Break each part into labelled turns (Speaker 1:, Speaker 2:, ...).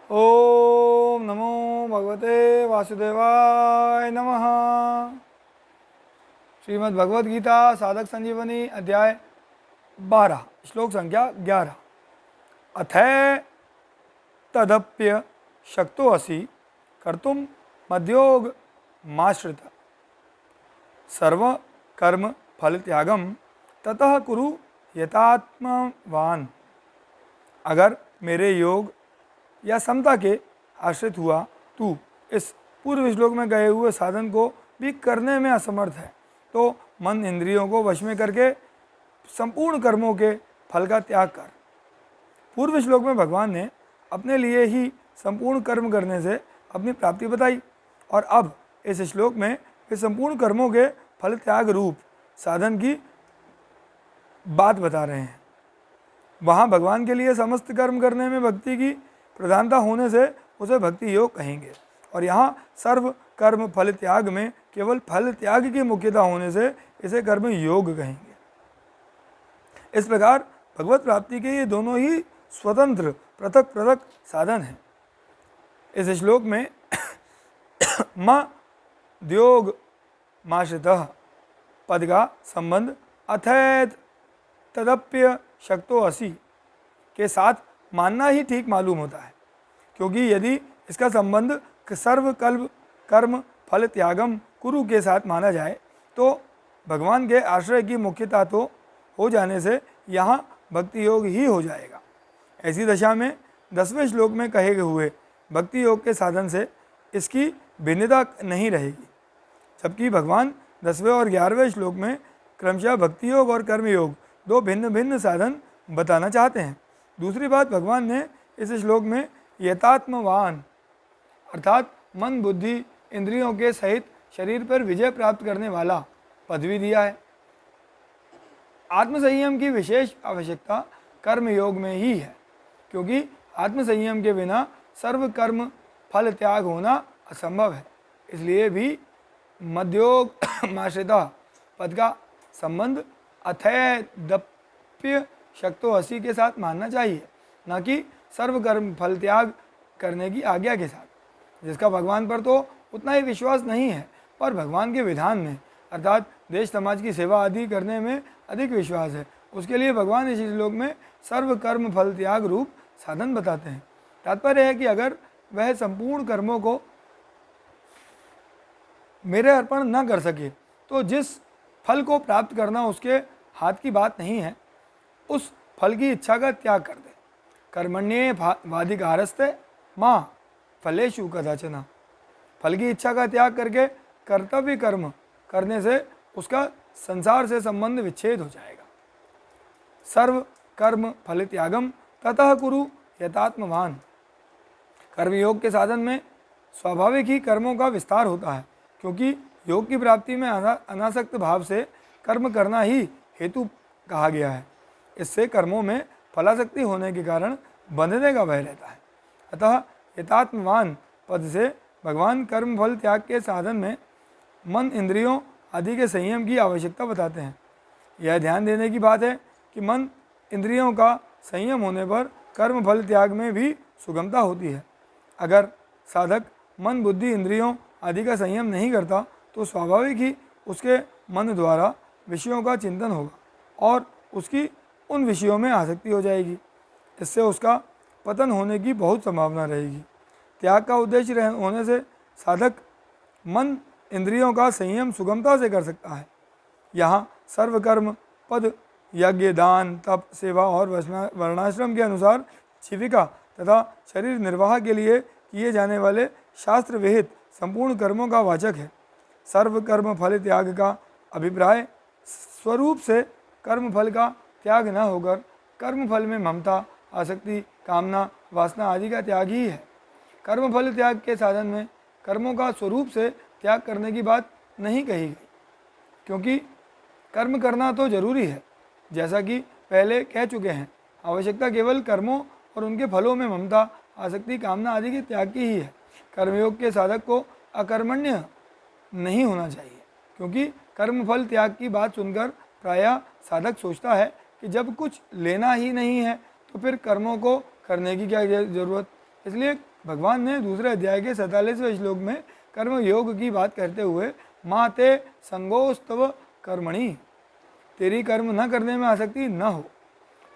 Speaker 1: ओम नमो भगवते वासुदेवाय नमः। श्रीमद् भगवद गीता साधक संजीवनी अध्याय 12 श्लोक संख्या 11। अथै तदप्य शक्तो असि कर्तुम मद्योग माश्रित सर्व कर्म फल त्यागम ततः कुरु यतात्मवान। अगर मेरे योग या समता के आश्रित हुआ तू इस पूर्व श्लोक में गए हुए साधन को भी करने में असमर्थ है तो मन इंद्रियों को वश में करके संपूर्ण कर्मों के फल का त्याग कर। पूर्व श्लोक में भगवान ने अपने लिए ही संपूर्ण कर्म करने से अपनी प्राप्ति बताई और अब इस श्लोक में वे संपूर्ण कर्मों के फल त्याग रूप साधन की बात बता रहे हैं। वहाँ भगवान के लिए समस्त कर्म करने में भक्ति की प्रधानता होने से उसे भक्ति योग कहेंगे और यहाँ सर्व कर्म फल त्याग में केवल फल त्याग की मुख्यता होने से इसे कर्म योग कहेंगे। इस प्रकार भगवत प्राप्ति के ये दोनों ही स्वतंत्र पृथक पृथक साधन हैं। इस श्लोक में मद्योग माश्रितः पद का संबंध अथैत तदप्य शक्तो असि के साथ मानना ही ठीक मालूम होता है, क्योंकि यदि इसका संबंध सर्व कल्प कर्म फल त्यागम कुरु के साथ माना जाए तो भगवान के आश्रय की मुख्यता तो हो जाने से यहाँ भक्ति योग ही हो जाएगा। ऐसी दशा में 10वें श्लोक में कहे हुए भक्ति योग के साधन से इसकी भिन्नता नहीं रहेगी, जबकि भगवान 10वें और 11वें श्लोक में क्रमशः भक्ति योग और कर्म योग दो भिन्न भिन्न साधन बताना चाहते हैं। दूसरी बात, भगवान ने इस श्लोक में यतात्मवान अर्थात मन बुद्धि इंद्रियों के सहित शरीर पर विजय प्राप्त करने वाला पदवी दिया है। आत्मसंयम की विशेष आवश्यकता कर्म योग में ही है, क्योंकि आत्मसंयम के बिना सर्व कर्म फल त्याग होना असंभव है। इसलिए भी मद्योग माश्रिता पद का संबंध अथैदप्य शक्तो असि के साथ मानना चाहिए, न कि सर्व कर्म फल त्याग करने की आज्ञा के साथ। जिसका भगवान पर तो उतना ही विश्वास नहीं है पर भगवान के विधान में अर्थात देश समाज की सेवा आदि करने में अधिक विश्वास है, उसके लिए भगवान इस श्लोक में सर्व कर्म फल त्याग रूप साधन बताते हैं। तात्पर्य है कि अगर वह संपूर्ण कर्मों को मेरे अर्पण न कर सके तो जिस फल को प्राप्त करना उसके हाथ की बात नहीं है, उस फल की इच्छा का त्याग कर दे। कर्मण्ये वाधिकारस्ते माँ फलेषु कदाचन। फल की इच्छा का त्याग करके कर्तव्य कर्म करने से उसका संसार से संबंध विच्छेद हो जाएगा। सर्व कर्म फल त्यागम ततः कुरु यतात्मवान। कर्मयोग के साधन में स्वाभाविक ही कर्मों का विस्तार होता है, क्योंकि योग की प्राप्ति में अनासक्त भाव से कर्म करना ही हेतु कहा गया है। इससे कर्मों में फलासक्ति होने के कारण बंधने का भय रहता है। अतः यतात्मवान पद से भगवान कर्म फल त्याग के साधन में मन इंद्रियों आदि के संयम की आवश्यकता बताते हैं। यह ध्यान देने की बात है कि मन इंद्रियों का संयम होने पर कर्म फल त्याग में भी सुगमता होती है। अगर साधक मन बुद्धि इंद्रियों आदि का संयम नहीं करता तो स्वाभाविक ही उसके मन द्वारा विषयों का चिंतन होगा और उसकी उन विषयों में आसक्ति हो जाएगी। इससे उसका पतन होने की बहुत संभावना रहेगी। त्याग का उद्देश्य होने से साधक मन इंद्रियों का संयम सुगमता से कर सकता है। यहाँ सर्वकर्म पद यज्ञ दान तप सेवा और वर्णाश्रम के अनुसार जीविका तथा शरीर निर्वाह के लिए किए जाने वाले शास्त्र विहित संपूर्ण कर्मों का वाचक है। सर्व कर्म फल त्याग का अभिप्राय स्वरूप से कर्म फल का त्याग न होकर कर्म फल में ममता आसक्ति कामना वासना आदि का त्याग ही है। कर्म फल त्याग के साधन में कर्मों का स्वरूप से त्याग करने की बात नहीं कही गई, क्योंकि कर्म करना तो जरूरी है, जैसा कि पहले कह चुके हैं। आवश्यकता केवल कर्मों और उनके फलों में ममता आसक्ति कामना आदि के त्याग की ही है। कर्मयोग के साधक को अकर्मण्य नहीं होना चाहिए, क्योंकि कर्म फल त्याग की बात सुनकर प्रायः साधक सोचता है कि जब कुछ लेना ही नहीं है तो फिर कर्मों को करने की क्या जरूरत। इसलिए भगवान ने दूसरे अध्याय के 47वें श्लोक में कर्म योग की बात करते हुए माँ ते संगोस्तव कर्मणि, तेरी कर्म न करने में आसक्ति न हो,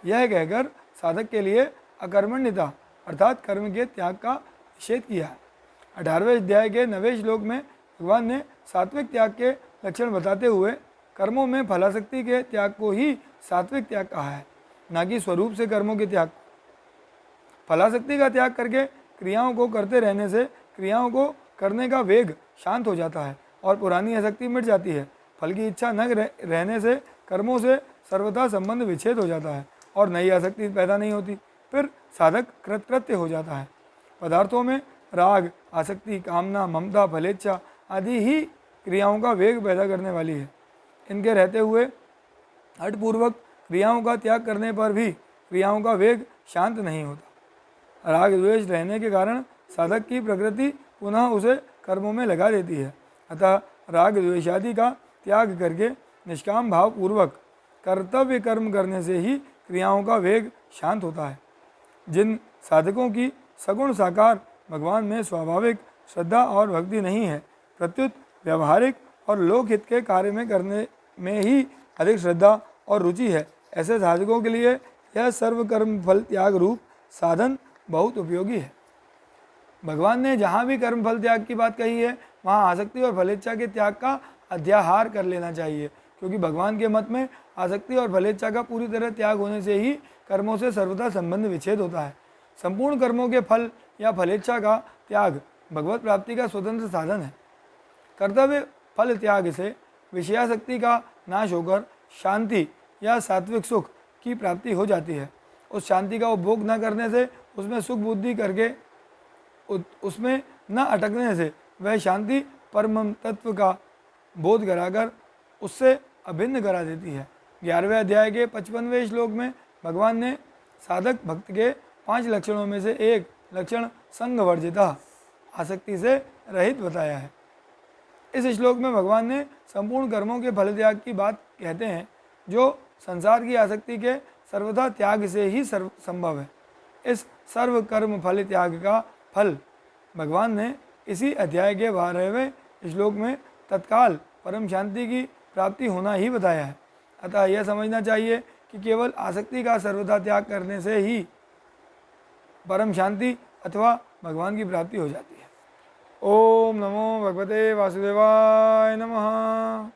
Speaker 1: यह कहकर साधक के लिए अकर्मण्यता अर्थात कर्म के त्याग का निषेध किया है। 18वें अध्याय के 9वें श्लोक में भगवान ने सात्विक त्याग के लक्षण बताते हुए कर्मों में फलासक्ति के त्याग को ही सात्विक त्याग कहा है, न कि स्वरूप से कर्मों के त्याग को। फलासक्ति का त्याग करके क्रियाओं को करते रहने से क्रियाओं को करने का वेग शांत हो जाता है और पुरानी आसक्ति मिट जाती है। फल की इच्छा न रहने से कर्मों से सर्वथा संबंध विच्छेद हो जाता है और नई आसक्ति पैदा नहीं होती। फिर साधक कृतकृत्य हो जाता है। पदार्थों में राग, आसक्ति, कामना, ममता, फलेच्छा आदि ही क्रियाओं का वेग पैदा करने वाली है। इनके रहते हुए हठपूर्वक क्रियाओं का त्याग करने पर भी क्रियाओं का वेग शांत नहीं होता। राग द्वेष रहने के कारण साधक की प्रकृति पुनः उसे कर्मों में लगा देती है। अतः राग द्वेषादि का त्याग करके निष्काम भाव पूर्वक कर्तव्य कर्म करने से ही क्रियाओं का वेग शांत होता है। जिन साधकों की सगुण साकार भगवान में स्वाभाविक श्रद्धा और भक्ति नहीं है, प्रत्युत व्यवहारिक और लोकहित के कार्य में करने में ही अधिक श्रद्धा और रुचि है, ऐसे साधकों के लिए यह सर्वकर्म फल त्याग रूप साधन बहुत उपयोगी है। भगवान ने जहाँ भी कर्म फल त्याग की बात कही है वहाँ आसक्ति और फलेच्छा के त्याग का अध्याहार कर लेना चाहिए, क्योंकि भगवान के मत में आसक्ति और फलेच्छा का पूरी तरह त्याग होने से ही कर्मों से सर्वथा संबंध विच्छेद होता है। संपूर्ण कर्मों के फल या फलेच्छा का त्याग भगवत प्राप्ति का स्वतंत्र साधन है। कर्तव्य फल त्याग से विषयासक्ति का नाश होकर शांति या सात्विक सुख की प्राप्ति हो जाती है। उस शांति का उपभोग न करने से, उसमें सुख बुद्धि करके उसमें न अटकने से वह शांति परम तत्व का बोध कराकर उससे अभिन्न करा देती है। 11वें अध्याय के 55वें श्लोक में भगवान ने साधक भक्त के 5 लक्षणों में से एक लक्षण संग वर्जिता आसक्ति से रहित बताया है। इस श्लोक में भगवान ने संपूर्ण कर्मों के फल त्याग की बात कहते हैं, जो संसार की आसक्ति के सर्वथा त्याग से ही संभव है। इस सर्व कर्म फल त्याग का फल भगवान ने इसी अध्याय के 12वें श्लोक में तत्काल परम शांति की प्राप्ति होना ही बताया है। अतः यह समझना चाहिए कि केवल आसक्ति का सर्वथा त्याग करने से ही परम शांति अथवा भगवान की प्राप्ति हो जाती है। ओम नमो भगवते वासुदेवाय नमः।